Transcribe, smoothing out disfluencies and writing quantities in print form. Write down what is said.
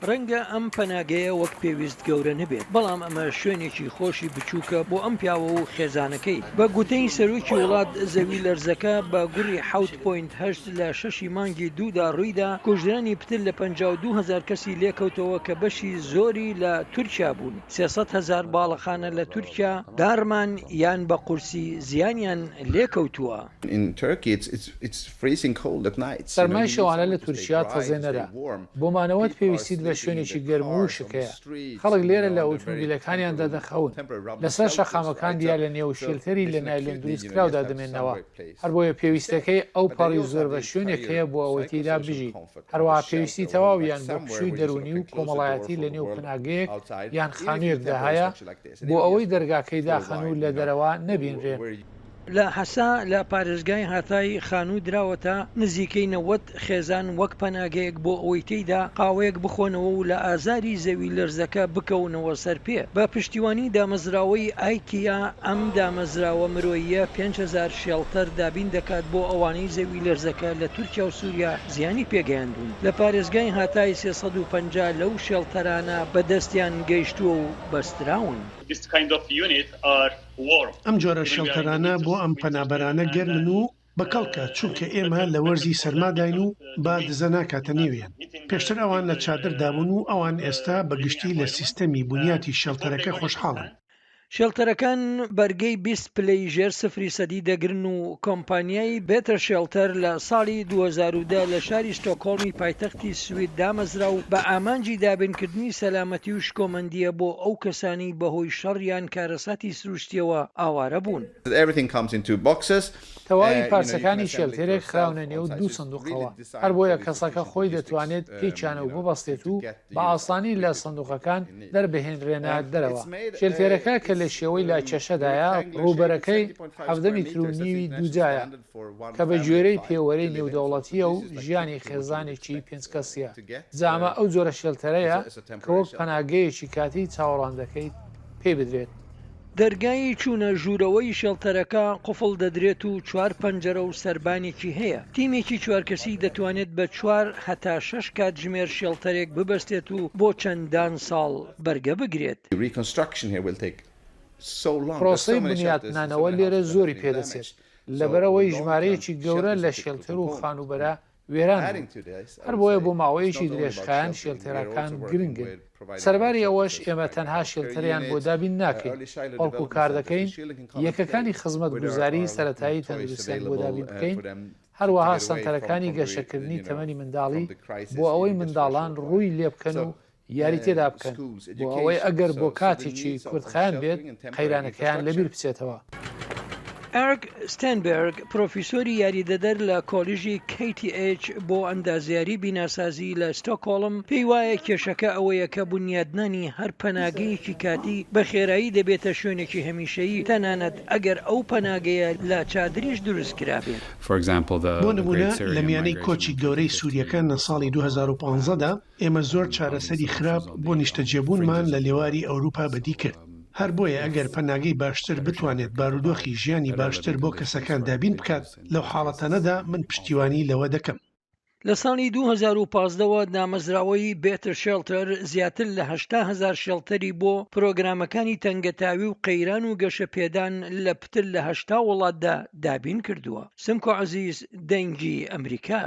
ڕەنگە ئەم پەناگەیە وەک پێویست گەورە نەبێت، بەڵام ئەمە شوێنێکی خۆشی بچووکە بۆ ئەم پیاوە و خێزانەکەی. بە گوتەی سەرۆکی وڵات زەوی لەرزەکە بە گوڕی 7.8 لە 6 مانگی دوودا ڕوویدا کوژرانی پتر لە 52,000 کەسی لێکەوتەوە کە بەشی زۆری لە تورکیا بوون. 300,000 باڵەخانە لە تورکیا دارمان یان بە قورسی زیانیان لێکەوتووە. سەرمای شەوانە لە تورکیا تەزێنەرە، بۆمانەوەت پێویستیت بە شوێنێکی گەرم و شکەیە. خەڵک لێرە لە ئۆتۆمبیلەکانیاندا دەخەون، لەسەر شەقامەکان دیا لە نێو شێلتەری لە نایلۆن دروستکراودا دەمێنەوە. هەر بۆیە پێویستەکەی ئەو پەڕی زۆر بە شوێنێک هەیە بۆ ئەوەی تێدا بژیت. هەروەها پێویستی تەواویان بۆ پشووی دەرونی و کۆمەڵایەتی لە نێو پناگەیەک یان خانوویەکدا هەیە بۆ ئەوەی دەرگاکەی داخەن و لە دەرەوە نەبینرێن. لە حەسا لە پارێزگای هاتای خانوو دراوەتە نزیکەی 90 خێزان وەک پەناگەیەک بۆ ئەوەی تێیدا قاوەیەک بخۆنەوە و لە ئازاری زەوی لەرزەکە بکەونەوە سەر پێ. بە پشتیوانی دامەزراوەی ئایکیا ئەم دامەزراوە مرۆییە 5,000 شێڵتەر دابین دەکات بۆ ئەوانەی زەوی لەرزەکە لە تورکیا و سووریا زیانی پێگەیاندون. لە پارێزگای هاتای 350 لەو شێڵتەرانە بەدەستیان گەیشتووە و بەستراون. ئەم جۆرە شەڵتەرانە بۆ ئەم پەنابەرانە گەرمن و بەکەڵکە چونکە ئێمە لە وەرزی سەرماداین و با دزە ناکاتە نێویان. پێشتر ئەوان لە چادر دابوون و ئەوان ئێستا بەگشتی لە سیستەمی بنیاتی شەڵتەرەکە خۆشحاڵن. شێڵتەرەکان بەرگەی 20 پلەی ژێر 0% دەگرن و کۆمپانیای بێتر شێڵتەر لە ساڵی 2010 لە شاری ستۆکۆڵمی پایتەختی سوید دامەزرا و بە ئامانجی دابینکردنی سەلامەتی و شکۆمەندیە بۆ ئەو کەسانی بەهۆی شەڕیان کارەساتی سروشتیەوە ئاوارە بوون. تەواوی پارچەکانی شێڵتەرێک خراونە نێو دوو سندوقەوە، هەر بۆیە کەسەکە خۆی دەتوانێت پێیچانە و ببەستێت و بە ئاسانی لە سندوقەکان دەربهێنرێنە دەرەوە. شێلتێرەکە کە لە شێوەی لا چێشەدایە ڕووبەرەکەی 7 متر و نیوی دووجایە کە بە گوێرەی پێوەرەی نێودەوڵەتیە و ژیانی خێزانێکی 5 کەسیە. جامە ئەو جۆرە شێلتەرەیە کە وەک پەناگەیەکی کاتی چاوەڕاندەکەیت پێ بدرێت. دەرگای چوونە ژوورەوەی شێڵتەرەکە قوفڵ دەدرێت و 4 پەنجەرە و سەربانێکی هەیە. تیمێکی 4 کەسی دەتوانێت بە 4 هەتا 6 کاتژمێر شێڵتەرێک ببەستێت و بۆ چەندان ساڵ بەرگە بگرێت. پرۆسەی بنیاتنانەوە لێرە زۆری پێدەچێت لەبەرەوەی ژمارەیەکی گەورە لە شێڵتەر و خانوبەرە وێران. هەر بۆیە بۆ ماوەیەکی درێژخایەن شێڵتێرەکان گرنگن. سەرباری ئەوەش ئێمە تەنها شێڵتەریان بۆ دابین ناکەین، بەڵکو کار دەکەین یەکەکانی خزمەت گوزاری سەرەتایی تەندروستیان بۆ دابین بکەین، هەروەها سەنتەرەکانی گەشەکردنی تەمەنی منداڵی بۆ ئەوەی منداڵان ڕووی لێ بکەن و یاری تێدا بکەن بۆ ئەوەی ئەگەر بۆ کاتێکی کوردخایان بێت قەیرانەکەیان لەبیر بچێتەوە. ئەرک ستێنبەرگ پرۆفیسۆری یاریدەدەر لە کۆلیژی KTH بۆ ئەندازیاری بیناسازی لە ستۆکۆڵم پێی وایە کێشەکە ئەوەیە کە بنیادنانی هەر پەناگەیەکی کاتی بە خێرایی دەبێتە شوێنێکی هەمیشەیی تەنانەت ئەگەر ئەو پەناگەیە لە چادریش دروست کرابێت. بۆ نمونە لە میانەی کۆچی گەورەی سووریەکان لە ساڵی 2015دا ئێمە زۆر چارەسەری خراپ بۆ نیشتەجێبوونمان لە لێواری ئەوروپا بەدی کرد. هەر بۆیە ئەگەر پەناگەی باشتر بتوانێت بارودۆخی ژیانی باشتر بۆ کەسەکان دابین بکات لەو حاڵەتانەدا من پشتیوانی لەوە دەکەم. لە ساڵی 2015ەوە دامەزراوەی بێتر شێڵتەر زیاتر لە 80,000 شێڵتەری بۆ پرۆگرامەکانی تەنگەتاوی و قەیران و گەشە پێدان لە پتر لە 80 وڵاتدا دابین کردووە. سمکۆ عەزیز، دەنگی ئەمریکا.